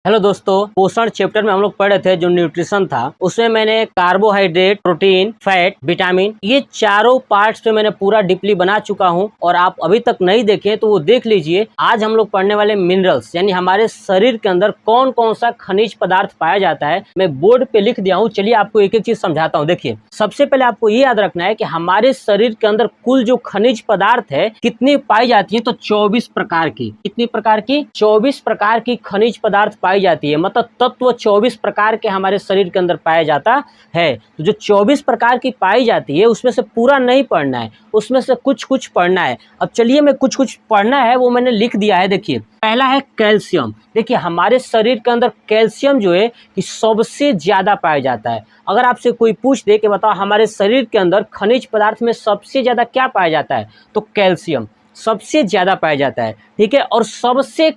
Hello दोस्तों, पोषण chapter में हम लोग पढ़ रहे थे जो न्यूट्रिशन था, उसमें मैंने कार्बोहाइड्रेट, प्रोटीन, फैट, विटामिन ये चारों पार्ट्स पे मैंने पूरा डीपली बना चुका हूं और आप अभी तक नहीं देखे तो वो देख लीजिए। आज हम लोग पढ़ने वाले मिनरल्स यानी हमारे शरीर के अंदर कौन कौन सा खनिज पदार्थ पाया जाता है, मैं बोर्ड पे लिख दिया हूँ। चलिए आपको एक एक चीज समझाता हूँ। देखिए, सबसे पहले आपको ये याद रखना है कि हमारे शरीर के अंदर कुल जो खनिज पदार्थ है कितनी पाई जाती है, तो 24 प्रकार की। कितनी प्रकार की? 24 प्रकार की खनिज पदार्थ पाई जाती है। मतलब तत्व 24 प्रकार के हमारे शरीर के अंदर पाया जाता है। तो जो 24 प्रकार की पाई जाती है उसमें से पूरा नहीं पढ़ना है, उसमें से कुछ कुछ पढ़ना है। अब चलिए, मैं कुछ कुछ पढ़ना है वो मैंने लिख दिया है। देखिए, पहला है कैल्शियम। देखिए, हमारे शरीर के अंदर कैल्शियम जो है कि सबसे ज्यादा पाया जाता है। अगर आपसे कोई पूछ दे कि बताओ हमारे शरीर के अंदर खनिज पदार्थ में सबसे ज्यादा क्या पाया जाता है, तो कैल्शियम सबसे ज्यादा पाया जाता है। ठीक है, और सबसे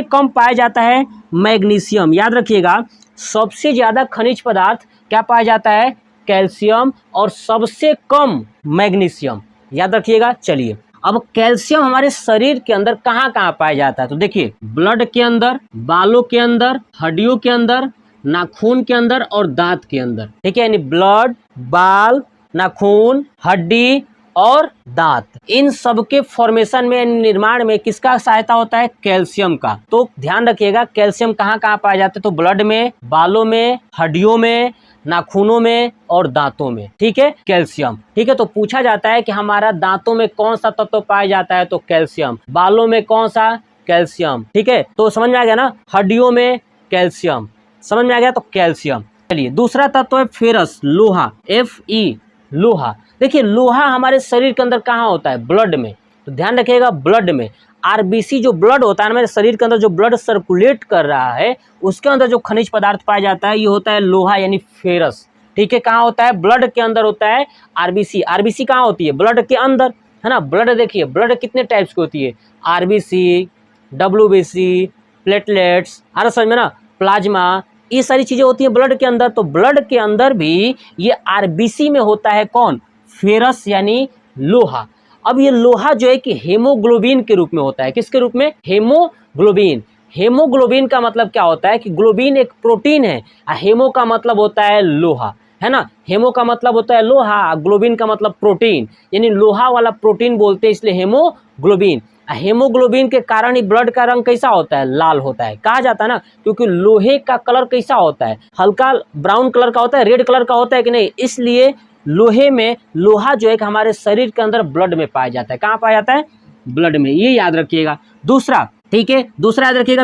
कम पाया जाता है मैग्नीशियम। याद रखिएगा, सबसे ज्यादा खनिज पदार्थ क्या पाया जाता है? कैल्शियम, और सबसे कम मैग्नीशियम। याद रखिएगा। चलिए, अब कैल्शियम हमारे शरीर के अंदर कहाँ कहाँ पाया जाता है, तो देखिए, ब्लड के अंदर, बालों के अंदर, हड्डियों के अंदर, नाखून के अंदर और दांत के अंदर। ठीक है, यानी ब्लड, बाल, नाखून, हड्डी और दांत, इन सब के फॉर्मेशन में, निर्माण में किसका सहायता होता है? कैल्शियम का। तो ध्यान रखिएगा, कैल्शियम कहाँ कहाँ पाया जाता है, तो ब्लड में, बालों में, हड्डियों में, नाखूनों में और दांतों में। ठीक है, कैल्शियम। ठीक है, तो पूछा जाता है कि हमारा दांतों में कौन सा तत्व पाया जाता है, तो कैल्शियम। बालों में कौन सा? कैल्शियम। ठीक है, तो समझ में आ गया ना। हड्डियों में कैल्शियम, समझ में आ गया, तो कैल्शियम। चलिए, दूसरा तत्व है फेरस, लोहा, Fe, लोहा। देखिए, लोहा हमारे शरीर के अंदर कहाँ होता है? ब्लड में। तो ध्यान रखिएगा, ब्लड में। आरबीसी जो ब्लड होता है, हमारे शरीर के अंदर जो ब्लड सर्कुलेट कर रहा है, उसके अंदर जो खनिज पदार्थ पाया जाता है ये होता है लोहा यानी फेरस। ठीक है, कहाँ होता है? ब्लड के अंदर होता है आरबीसी। आरबीसी कहाँ होती है? ब्लड के अंदर, है ना। ब्लड देखिए, ब्लड कितने टाइप्स की होती है? आरबीसी, डब्ल्यूबीसी, प्लेटलेट्स, आ रहा समझ में ना, प्लाज्मा, ये सारी चीजें होती है ब्लड के अंदर। तो ब्लड के अंदर भी ये आरबीसी में होता है कौन? फेरस यानी लोहा। अब ये लोहा जो है कि हेमोग्लोबिन के रूप में होता है। किसके रूप में? हेमोग्लोबिन। हेमोग्लोबिन का मतलब क्या होता है कि ग्लोबिन एक प्रोटीन है, हेमो का मतलब होता है लोहा, है ना। हेमो का मतलब होता है लोहा, ग्लोबिन का मतलब प्रोटीन, यानी लोहा वाला प्रोटीन बोलते हैं, इसलिए हेमोग्लोबिन। हेमोग्लोबिन के कारण ही ब्लड का रंग कैसा होता है? लाल होता है। कहा जाता है ना, क्योंकि लोहे का कलर कैसा होता है? हल्का ब्राउन कलर का होता है, रेड कलर का होता है कि नहीं, इसलिए लोहे में, लोहा जो है कि हमारे शरीर के अंदर ब्लड में पाया जाता है। कहाँ पाया जाता है? ब्लड में। ये याद रखिएगा। दूसरा, ठीक है, दूसरा याद रखिएगा,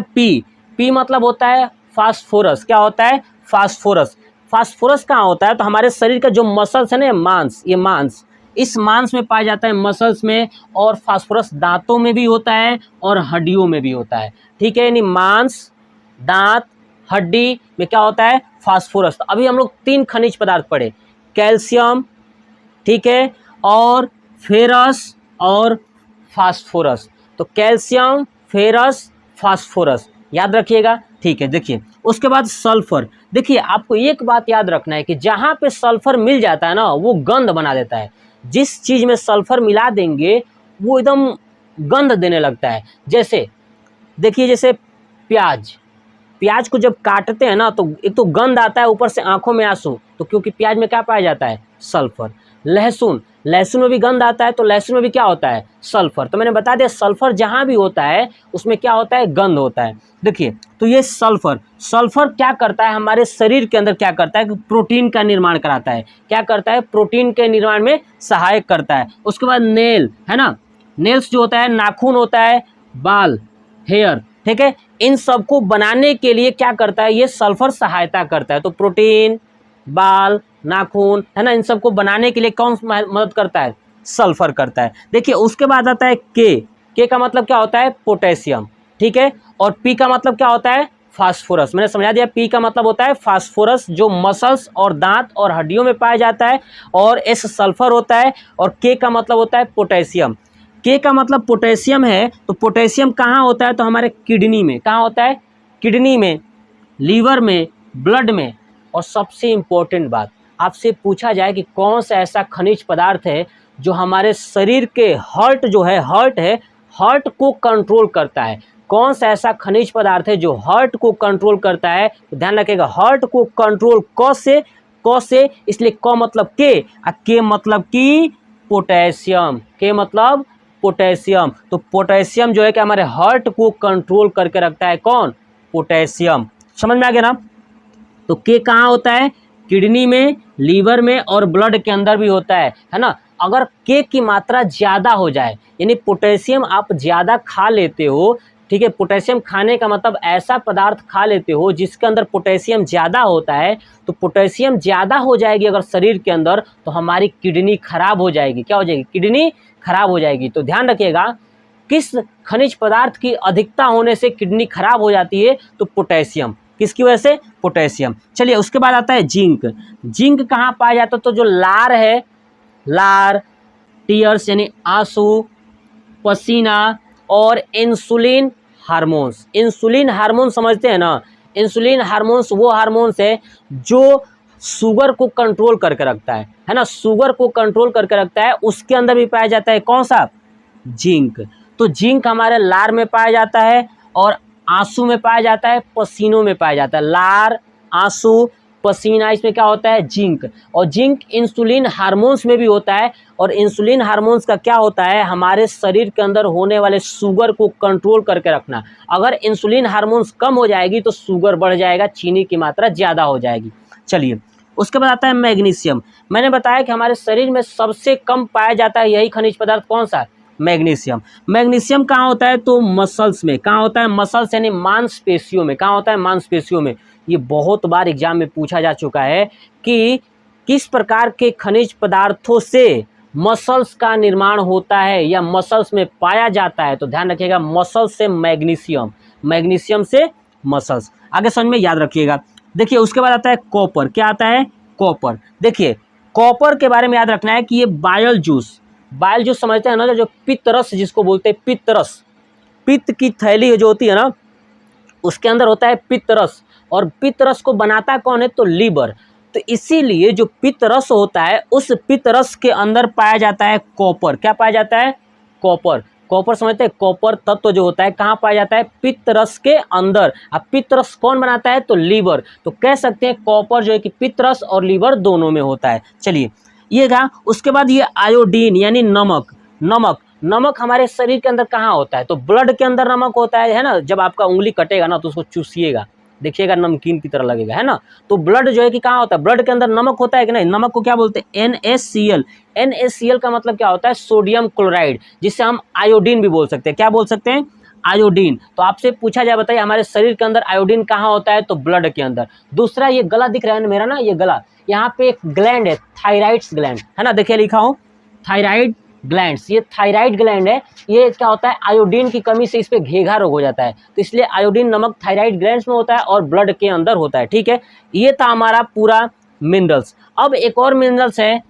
पी मतलब होता है फास्फोरस। क्या होता है? फास्फोरस। फास्फोरस कहाँ होता है? तो हमारे शरीर का जो मसल्स है ना, मांस, ये मांस, इस मांस में पाया जाता है, मसल्स में। और फास्फोरस दांतों में भी होता है और हड्डियों में भी होता है। ठीक है, यानी मांस, दांत, हड्डी में क्या होता है? फास्फोरस। तो अभी हम लोग 3 खनिज पदार्थ पढ़े, कैल्शियम, ठीक है, और फेरस और फास्फोरस। तो कैल्शियम, फेरस, फास्फोरस याद रखिएगा। ठीक है, देखिए, उसके बाद सल्फर। देखिए, आपको एक बात याद रखना है कि जहाँ पे सल्फर मिल जाता है ना, वो गंध बना देता है। जिस चीज में सल्फर मिला देंगे वो एकदम गंध देने लगता है। जैसे देखिए, जैसे प्याज को जब काटते हैं ना, तो एक तो गंध आता है, ऊपर से आंखों में आंसू, तो क्योंकि प्याज में क्या पाया जाता है? सल्फर। लहसुन में भी गंध आता है, तो लहसुन में भी क्या होता है? सल्फर। तो मैंने बता दिया, सल्फर जहां भी होता है उसमें क्या होता है? गंध होता है। देखिए, तो ये सल्फर क्या करता है हमारे शरीर के अंदर? क्या करता है? प्रोटीन का निर्माण कराता है। क्या करता है? प्रोटीन के निर्माण में सहायक करता है। उसके बाद नेल, है ना, नेल्स जो होता है, नाखून होता है, बाल, हेयर, ठीक है, इन सबको बनाने के लिए क्या करता है? ये सल्फर सहायता करता है। तो प्रोटीन, बाल, नाखून, है ना, इन सबको बनाने के लिए कौन मदद करता है? सल्फर करता है। देखिए, उसके बाद आता है के का मतलब क्या होता है? पोटेशियम। ठीक है, और पी का मतलब क्या होता है? फास्फोरस। मैंने समझा दिया, पी का मतलब होता है फास्फोरस, जो मसल्स और दांत और हड्डियों में पाया जाता है, और एस सल्फर होता है, और के का मतलब होता है पोटेशियम। के का मतलब पोटेशियम है, तो पोटेशियम कहाँ होता है? तो हमारे किडनी में। कहाँ होता है? किडनी में, लीवर में, ब्लड में। और सबसे इम्पोर्टेंट बात, आपसे पूछा जाए कि कौन सा ऐसा खनिज पदार्थ है जो हमारे शरीर के हार्ट जो है, हार्ट को कंट्रोल करता है। कौन सा ऐसा खनिज पदार्थ है जो हार्ट को कंट्रोल करता है? तो ध्यान रखिएगा, हार्ट को कंट्रोल क से इसलिए क मतलब के मतलब की पोटेशियम, के मतलब पोटेशियम। तो पोटेशियम जो है कि हमारे हार्ट को कंट्रोल करके रखता है, कौन? पोटेशियम। समझ में आ गया ना? तो के कहाँ होता है? किडनी में, लीवर में और ब्लड के अंदर भी होता है ना। अगर के की मात्रा ज़्यादा हो जाए, यानी पोटेशियम आप ज़्यादा खा लेते हो, ठीक है, पोटेशियम खाने का मतलब ऐसा पदार्थ खा लेते हो जिसके अंदर पोटेशियम ज़्यादा होता है, तो पोटेशियम ज़्यादा हो जाएगी अगर शरीर के अंदर, तो हमारी किडनी खराब हो जाएगी। क्या हो जाएगी? किडनी खराब हो जाएगी। तो ध्यान रखिएगा, किस खनिज पदार्थ की अधिकता होने से किडनी खराब हो जाती है? तो पोटेशियम। किसकी वजह से? पोटेशियम। चलिए, उसके बाद आता है जिंक। जिंक कहाँ पाया जाता है? तो जो लार है, लार, टीयर्स यानी आंसू, पसीना और इंसुलिन हार्मोन्स। इंसुलिन हार्मोन समझते हैं ना? इंसुलिन हार्मोन्स वो हार्मोन्स है जो शुगर को कंट्रोल करके रखता है ना, शुगर को कंट्रोल करके रखता है। उसके अंदर भी पाया जाता है कौन सा? जिंक। तो जिंक हमारे लार में पाया जाता है और आंसू में पाया जाता है, पसीनों में पाया जाता है। लार, आंसू, पसीना, इसमें क्या होता है? जिंक। और जिंक इंसुलिन हार्मोन्स में भी होता है। और इंसुलिन हार्मोन्स का क्या होता है? हमारे शरीर के अंदर होने वाले शुगर को कंट्रोल करके रखना। अगर इंसुलिन हार्मोन्स कम हो जाएगी तो शुगर बढ़ जाएगा, चीनी की मात्रा ज़्यादा हो जाएगी। चलिए, उसके बाद आता है मैग्नीशियम। मैंने बताया कि हमारे शरीर में सबसे कम पाया जाता है यही खनिज पदार्थ, कौन सा? मैग्नीशियम। मैग्नीशियम कहाँ होता है? तो मसल्स में। कहाँ होता है? मसल्स यानी मांसपेशियों में। कहाँ होता है? मांसपेशियों में। ये बहुत बार एग्जाम में पूछा जा चुका है कि किस प्रकार के खनिज पदार्थों से मसल्स का निर्माण होता है या मसल्स में पाया जाता है? तो ध्यान रखिएगा, मसल्स से मैग्नीशियम, मैग्नीशियम से मसल्स। आगे समझ में याद रखिएगा। देखिए, उसके बाद आता है कॉपर। क्या आता है? कॉपर। देखिए, कॉपर के बारे में याद रखना है कि ये बायल जूस, बायल जूस समझते हैं ना, जो पित्त रस जिसको बोलते हैं, पित्त रस, पित्त की थैली जो होती है ना, उसके अंदर होता है पित्त रस। और पित्त रस को बनाता कौन है? तो लीवर। तो इसीलिए जो पित्त रस होता है, उस पित्त रस के अंदर पाया जाता है कॉपर। क्या पाया जाता है? कॉपर। कॉपर समझते हैं? कॉपर तत्व जो होता है कहाँ पाया जाता है? पित्त रस के अंदर। अब पित्त रस कौन बनाता है? तो लीवर। तो कह सकते हैं कॉपर जो है कि पित्त रस और लीवर दोनों में होता है। चलिए, ये कहा। उसके बाद ये आयोडीन यानी नमक। नमक, नमक हमारे शरीर के अंदर कहाँ होता है? तो ब्लड के अंदर नमक होता है ना। जब आपका उंगली कटेगा ना तो उसको चूसिएगा, देखिएगा नमकीन की तरह लगेगा, है ना। तो ब्लड जो है कि कहाँ होता है? ब्लड के अंदर नमक होता है कि नहीं? नमक को क्या बोलते हैं? NaCl। NaCl का मतलब क्या होता है? सोडियम क्लोराइड, जिससे हम आयोडीन भी बोल सकते हैं। क्या बोल सकते हैं? आयोडीन। तो आपसे पूछा जाए, बताइए हमारे शरीर के अंदर आयोडीन कहाँ होता है? तो ब्लड के अंदर। दूसरा, ये गला दिख रहा है मेरा ना, ये गला, यहाँ पे एक ग्लैंड है, थायराइड्स ग्लैंड, है ना। देखिए लिखा हूँ थायराइड ग्लैंड्स। ये थायराइड ग्लैंड है। ये क्या होता है? आयोडीन की कमी से इस पे घेघा रोग हो जाता है। तो इसलिए आयोडीन नमक थायराइड ग्लैंड्स में होता है और ब्लड के अंदर होता है। ठीक है, ये था हमारा पूरा मिनरल्स। अब एक और मिनरल्स है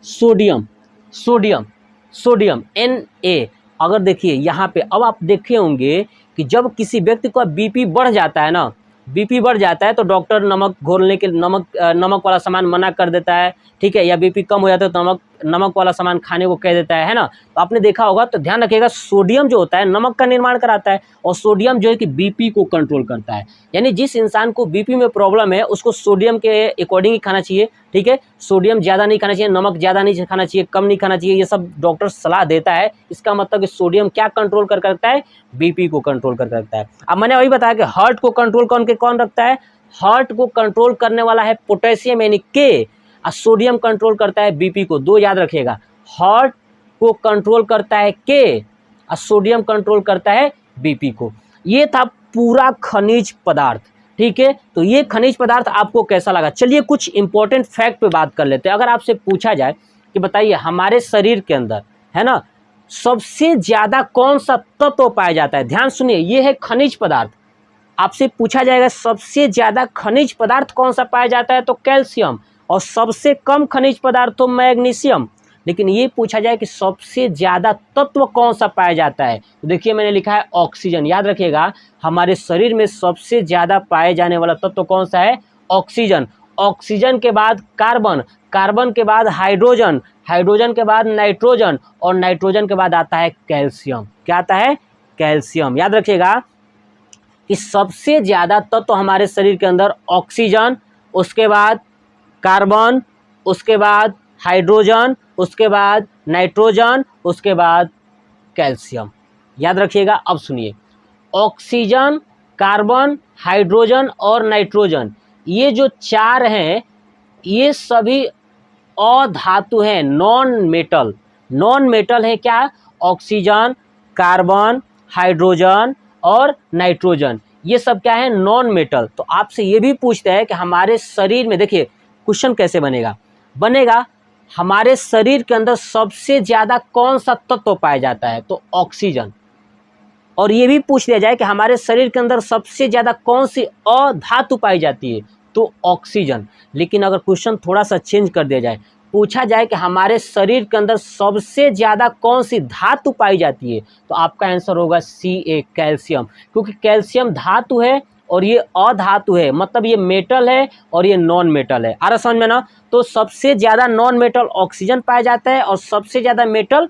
सोडियम। Sodium, sodium Na। अगर देखिए यहाँ पे, अब आप देखे होंगे कि जब किसी व्यक्ति का बीपी बढ़ जाता है ना, बीपी बढ़ जाता है तो डॉक्टर नमक घोलने के, नमक वाला सामान मना कर देता है, ठीक है। या बीपी कम हो जाता है तो नमक वाला सामान खाने को कह देता है ना। तो आपने देखा होगा। तो ध्यान रखिएगा, सोडियम जो होता है नमक का निर्माण कराता है और सोडियम जो है कि बीपी को कंट्रोल करता है। यानी जिस इंसान को बीपी में प्रॉब्लम है उसको सोडियम के अकॉर्डिंग ही खाना चाहिए, ठीक है। सोडियम ज़्यादा नहीं खाना चाहिए, नमक ज़्यादा नहीं खाना चाहिए, कम नहीं खाना चाहिए, ये सब डॉक्टर सलाह देता है। इसका मतलब कि सोडियम क्या कंट्रोल कर रखता है? बीपी को कंट्रोल कर रखता है। अब मैंने वही बताया कि हार्ट को कंट्रोल कौन रखता है? हार्ट को कंट्रोल करने वाला है पोटेशियम यानी के, और सोडियम कंट्रोल करता है बीपी को। दो याद रखिएगा, हार्ट को कंट्रोल करता है के और सोडियम कंट्रोल करता है बीपी को। ये था पूरा खनिज पदार्थ, ठीक है। तो ये खनिज पदार्थ आपको कैसा लगा? चलिए कुछ इंपॉर्टेंट फैक्ट पे बात कर लेते हैं। अगर आपसे पूछा जाए कि बताइए हमारे शरीर के अंदर, है ना, सबसे ज्यादा कौन सा तत्व पाया जाता है? ध्यान सुनिए, ये है खनिज पदार्थ। आपसे पूछा जाएगा सबसे ज्यादा खनिज पदार्थ कौन सा पाया जाता है? तो कैल्शियम। और सबसे कम खनिज पदार्थ तो मैग्नीशियम। लेकिन ये पूछा जाए कि सबसे ज्यादा तत्व कौन सा पाया जाता है, तो देखिए मैंने लिखा है ऑक्सीजन। याद रखिएगा, हमारे शरीर में सबसे ज्यादा पाए जाने वाला तत्व कौन सा है? ऑक्सीजन। ऑक्सीजन के बाद कार्बन, कार्बन के बाद हाइड्रोजन, हाइड्रोजन के बाद नाइट्रोजन और नाइट्रोजन के बाद आता है कैल्शियम। क्या आता है? कैल्शियम। याद रखिएगा कि सबसे ज़्यादा तत्व हमारे शरीर के अंदर ऑक्सीजन, उसके बाद कार्बन, उसके बाद हाइड्रोजन, उसके बाद नाइट्रोजन, उसके बाद कैल्शियम। याद रखिएगा। अब सुनिए, ऑक्सीजन, कार्बन, हाइड्रोजन और नाइट्रोजन, ये जो चार हैं ये सभी अधातु हैं, नॉन मेटल। नॉन मेटल है क्या? ऑक्सीजन, कार्बन, हाइड्रोजन और नाइट्रोजन, ये सब क्या है? Non metal. तो आपसे ये भी पूछता है कि हमारे शरीर में, देखिए क्वेश्चन कैसे बनेगा हमारे शरीर के अंदर सबसे ज़्यादा कौन सा तत्व पाया जाता है? तो ऑक्सीजन। और ये भी पूछ लिया जाए कि हमारे शरीर के अंदर सबसे ज़्यादा कौन सी अधातु पाई जाती है? तो ऑक्सीजन। लेकिन अगर क्वेश्चन थोड़ा सा चेंज कर दिया जाए, पूछा जाए कि हमारे शरीर के अंदर सबसे ज़्यादा कौन सी धातु पाई जाती है? तो आपका आंसर होगा Ca, कैल्शियम। क्योंकि कैल्शियम धातु है और ये अधातु है, मतलब ये मेटल है और ये नॉन मेटल है। आ रहा समझ में ना? तो सबसे ज़्यादा नॉन मेटल ऑक्सीजन पाया जाता है और सबसे ज़्यादा मेटल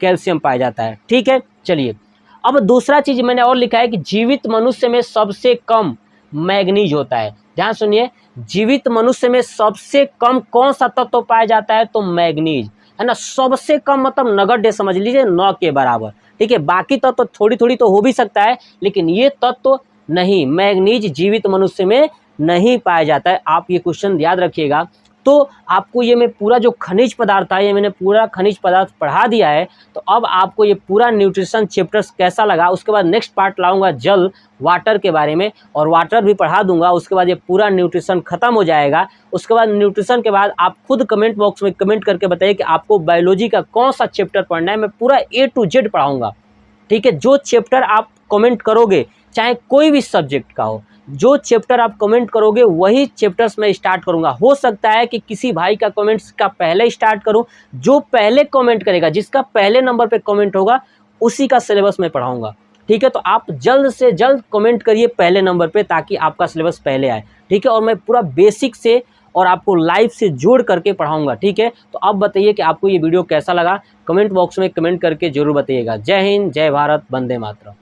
कैल्शियम पाया जाता है। ठीक है, चलिए अब दूसरा चीज़ मैंने और लिखा है कि जीवित मनुष्य में सबसे कम मैग्नीज होता है। ध्यान सुनिए, जीवित मनुष्य में सबसे कम कौन सा तत्व पाया जाता है? तो मैग्नीज, है ना। सबसे कम मतलब नगण्य समझ लीजिए, 9 के बराबर। ठीक है, बाकी तत्व थोड़ी थोड़ी तो हो भी सकता है, लेकिन ये तत्व नहीं, मैग्नीज जीवित मनुष्य में नहीं पाया जाता है। आप ये क्वेश्चन याद रखिएगा। तो आपको ये मैं पूरा जो खनिज पदार्थ है, ये मैंने पूरा खनिज पदार्थ पढ़ा दिया है। तो अब आपको ये पूरा न्यूट्रिशन चैप्टर्स कैसा लगा, उसके बाद नेक्स्ट पार्ट लाऊंगा जल, वाटर के बारे में, और वाटर भी पढ़ा दूंगा। उसके बाद ये पूरा न्यूट्रिशन खत्म हो जाएगा। उसके बाद न्यूट्रिशन के बाद आप खुद कमेंट बॉक्स में कमेंट करके बताइए कि आपको बायोलॉजी का कौन सा चैप्टर पढ़ना है। मैं पूरा A to Z पढ़ाऊँगा। ठीक है, जो चैप्टर आप कमेंट करोगे, चाहे कोई भी सब्जेक्ट का हो, जो चैप्टर आप कमेंट करोगे वही चैप्टर्स मैं स्टार्ट करूंगा। हो सकता है कि किसी भाई का कमेंट्स का पहले स्टार्ट करूं, जो पहले कमेंट करेगा, जिसका पहले नंबर पे कमेंट होगा, उसी का सिलेबस मैं पढ़ाऊंगा। ठीक है, तो आप जल्द से जल्द कमेंट करिए पहले नंबर पे, ताकि आपका सिलेबस पहले आए। ठीक है, और मैं पूरा बेसिक से और आपको लाइव से जोड़ करके पढ़ाऊंगा। ठीक है, तो अब बताइए कि आपको ये वीडियो कैसा लगा, कमेंट बॉक्स में कमेंट करके जरूर बताइएगा। जय हिंद, जय भारत, वंदे मातरम।